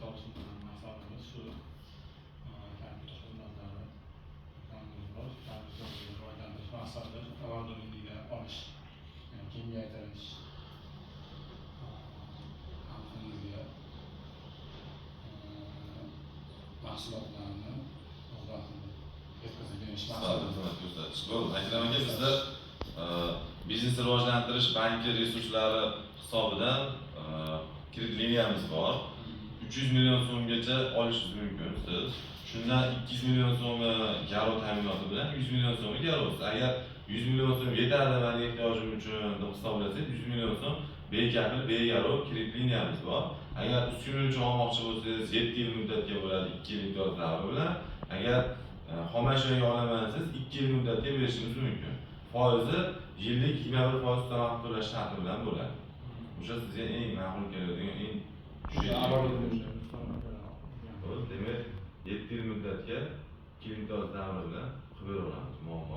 olishimizdan maqsadimiz shu kompyuter xizmatlari rivojlantirish maqsadida tavaddunlikda olish, kengaytirish xalqimizga mahsulotlarni yetkazib berish maqsadida. Akram aka, bizda biznes rivojlantirish banki resurslari hisobidan kredit liniyamiz bor. 300 million so'mgacha olishingiz mumkin siz. Shundan 200 million so'mi garov ta'minoti bilan 100 million so'mi garov. Agar 100 million so'm yetadi meni ehtiyojim uchun deb hisoblasangiz, 100 million so'm bekafil, begarov kredit liniyamiz bor. Agar ustun uchun olmoqchi bo'lsangiz 7 yil muddatga bo'ladi, 2 yil imtiyoz davri bilan. Agar xomashyoga olaman siz 2 yil muddatga berishimiz mumkin. Foizi yillik 21% to'lab to'lash sharti bilan bo'ladi. O'sha sizga eng ma'qul keladigan, eng demak 7 yil muddatga 2 yil imtiyoz davri bilan qilib beramiz muammo.